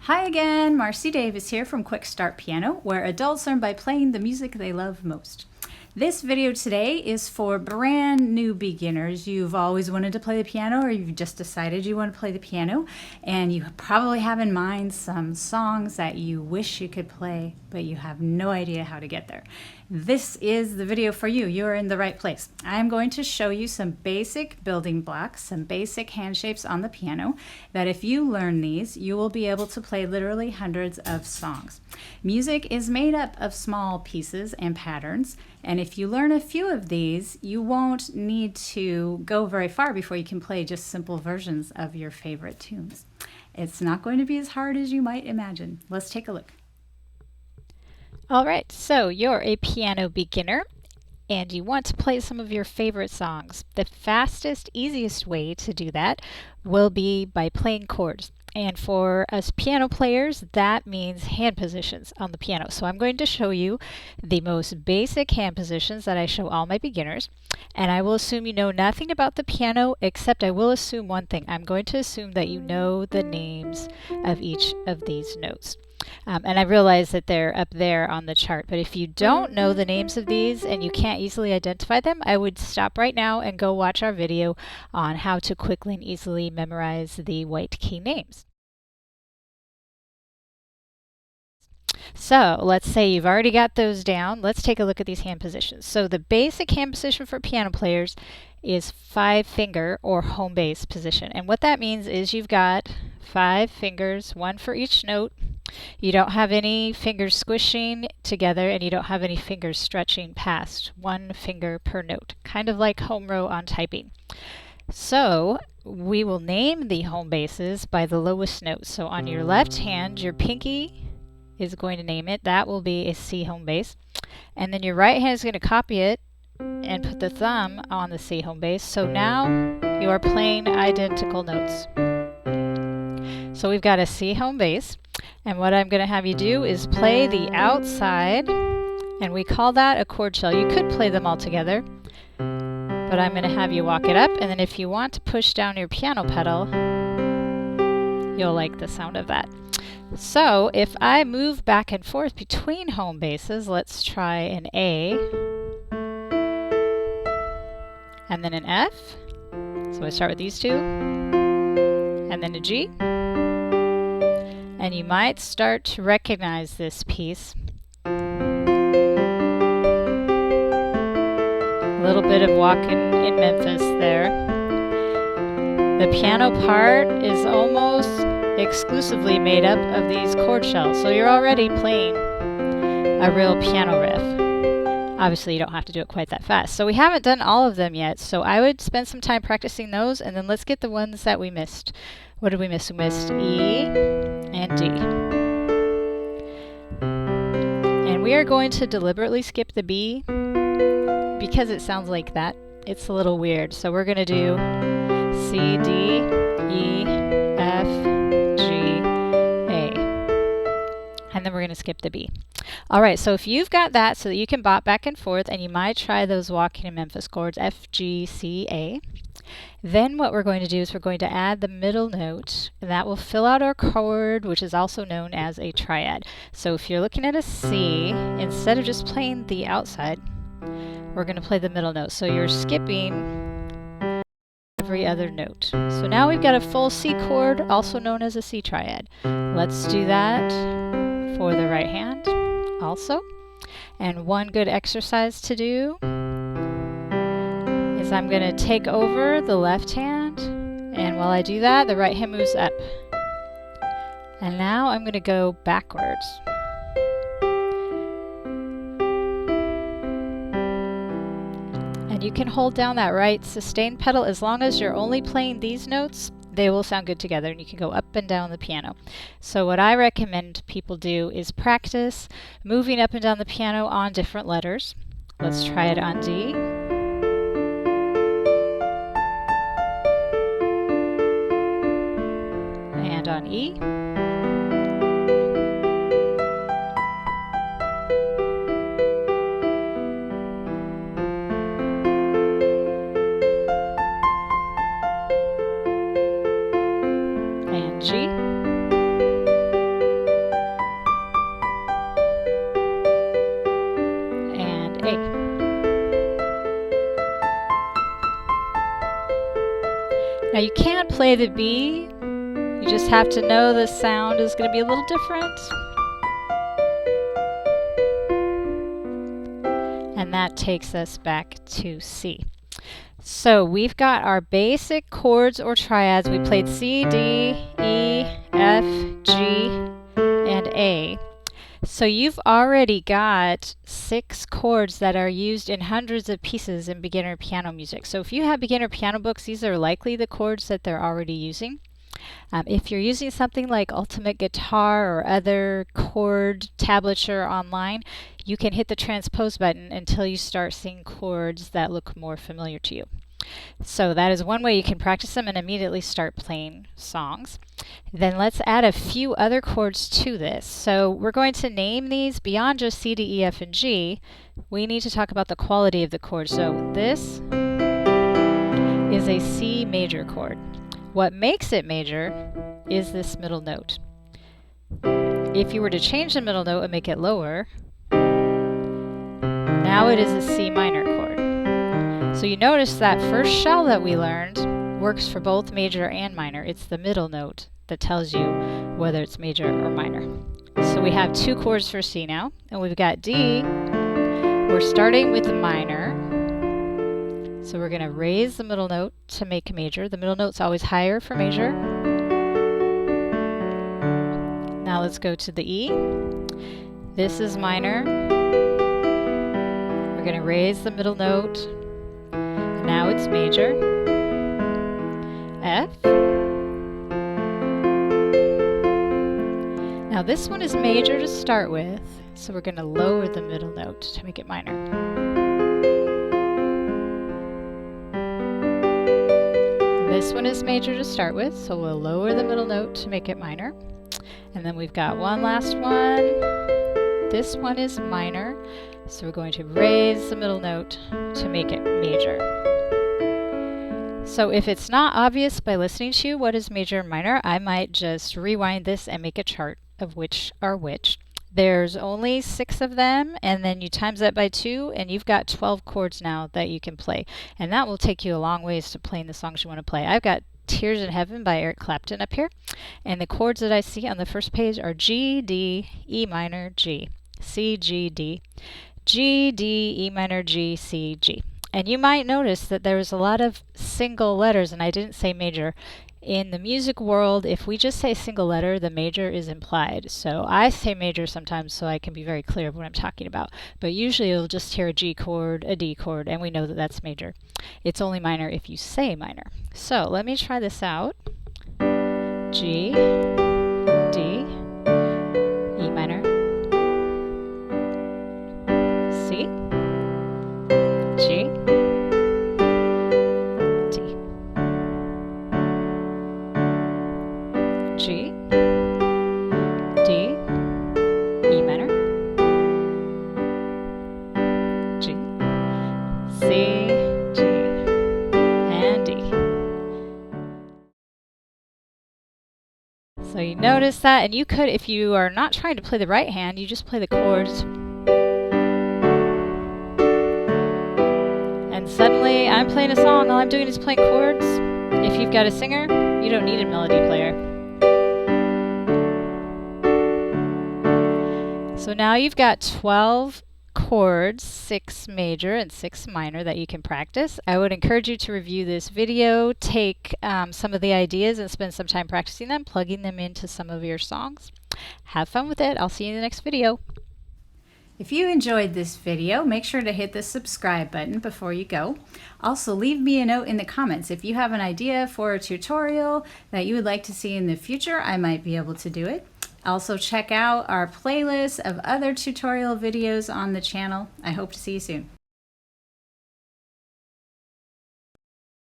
Hi again, Marcy Davis here from Quick Start Piano, where adults learn by playing the music they love most. This video today is for brand new beginners. You've always wanted to play the piano, or you've just decided you want to play the piano, and you probably have in mind some songs that you wish you could play, but you have no idea how to get there. This is the video for you. You're in the right place. I'm going to show you some basic building blocks, some basic hand shapes on the piano, that if you learn these, you will be able to play literally hundreds of songs. Music is made up of small pieces and patterns, and if you learn a few of these, you won't need to go very far before you can play just simple versions of your favorite tunes. It's not going to be as hard as you might imagine. Let's take a look. All right, so you're a piano beginner and you want to play some of your favorite songs. The fastest, easiest way to do that will be by playing chords. And for us piano players, that means hand positions on the piano. So I'm going to show you the most basic hand positions that I show all my beginners. And I will assume you know nothing about the piano, except I will assume one thing. I'm going to assume that you know the names of each of these notes. And I realize that they're up there on the chart, but if you don't know the names of these and you can't easily identify them, I would stop right now and go watch our video on how to quickly and easily memorize the white key names. So let's say you've already got those down. Let's take a look at these hand positions. So the basic hand position for piano players is 5-finger or home bass position. And what that means is you've got 5 fingers, one for each note. You don't have any fingers squishing together and you don't have any fingers stretching past 1 finger per note, kind of like home row on typing. So we will name the home basses by the lowest note. So on your left hand, your pinky is going to name it. That will be a C home bass. And then your right hand is going to copy it and put the thumb on the C home bass. So now you are playing identical notes. So we've got a C home bass, and what I'm going to have you do is play the outside, and we call that a chord shell. You could play them all together, but I'm going to have you walk it up, and then if you want to push down your piano pedal, you'll like the sound of that. So if I move back and forth between home basses, let's try an A, and then an F. So I start with these two, and then a G. And you might start to recognize this piece. A little bit of Walkin' in Memphis there. The piano part is almost exclusively made up of these chord shells, so you're already playing a real piano riff. Obviously, you don't have to do it quite that fast. So we haven't done all of them yet, so I would spend some time practicing those, and then let's get the ones that we missed. What did we miss? We missed E and D. And we are going to deliberately skip the B because it sounds like that. It's a little weird. So we're going to do C, D, E, F, G, A. And then we're going to skip the B. All right, so if you've got that so that you can bop back and forth, and you might try those Walkin' in Memphis chords, F, G, C, A. Then what we're going to do is we're going to add the middle note, and that will fill out our chord, which is also known as a triad. So if you're looking at a C, instead of just playing the outside, we're going to play the middle note. So you're skipping every other note. So now we've got a full C chord, also known as a C triad. Let's do that for the right hand also. And one good exercise to do is I'm going to take over the left hand, and while I do that, the right hand moves up. And now I'm going to go backwards. And you can hold down that right sustain pedal as long as you're only playing these notes. They will sound good together, and you can go up and down the piano. So what I recommend people do is practice moving up and down the piano on different letters. Let's try it on D. And on E. And G. Now you can play the B, you just have to know the sound is going to be a little different. And that takes us back to C. So we've got our basic chords or triads. We played C, D, E, F, G, and A. So you've already got 6 chords that are used in hundreds of pieces in beginner piano music. So if you have beginner piano books, these are likely the chords that they're already using. If you're using something like Ultimate Guitar or other chord tablature online, you can hit the transpose button until you start seeing chords that look more familiar to you. So that is one way you can practice them and immediately start playing songs. Then let's add a few other chords to this. So we're going to name these beyond just C, D, E, F, and G. We need to talk about the quality of the chord. So this is a C major chord. What makes it major is this middle note. If you were to change the middle note and make it lower, now it is a C minor chord. So you notice that first shell that we learned works for both major and minor. It's the middle note that tells you whether it's major or minor. So we have 2 chords for C now, and we've got D. We're starting with the minor. So we're going to raise the middle note to make major. The middle note's always higher for major. Now let's go to the E. This is minor. We're going to raise the middle note. Now it's major. F. Now this one is major to start with, so we're going to lower the middle note to make it minor. This one is major to start with, so we'll lower the middle note to make it minor. And then we've got one last one. This one is minor, so we're going to raise the middle note to make it major. So if it's not obvious by listening to what is major and minor, I might just rewind this and make a chart of which are which. There's only 6 of them, and then you times that by 2, and you've got 12 chords now that you can play. And that will take you a long ways to playing the songs you want to play. I've got Tears in Heaven by Eric Clapton up here, and the chords that I see on the first page are G, D, E minor, G, C, G, D, G, D, E minor, G, C, G. And you might notice that there's a lot of single letters, and I didn't say major. In the music world, if we just say single letter, the major is implied. So I say major sometimes so I can be very clear of what I'm talking about. But usually you'll just hear a G chord, a D chord, and we know that that's major. It's only minor if you say minor. So let me try this out. G, D, E minor, C, G, G, D, E minor, G, C, G, and D. So you notice that, and you could, if you are not trying to play the right hand, you just play the chords. And suddenly I'm playing a song, all I'm doing is playing chords. If you've got a singer, you don't need a melody player. So now you've got 12 chords, 6 major and 6 minor that you can practice. I would encourage you to review this video, take some of the ideas and spend some time practicing them, plugging them into some of your songs. Have fun with it. I'll see you in the next video. If you enjoyed this video, make sure to hit the subscribe button before you go. Also, leave me a note in the comments. If you have an idea for a tutorial that you would like to see in the future, I might be able to do it. Also, check out our playlist of other tutorial videos on the channel. I hope to see you soon.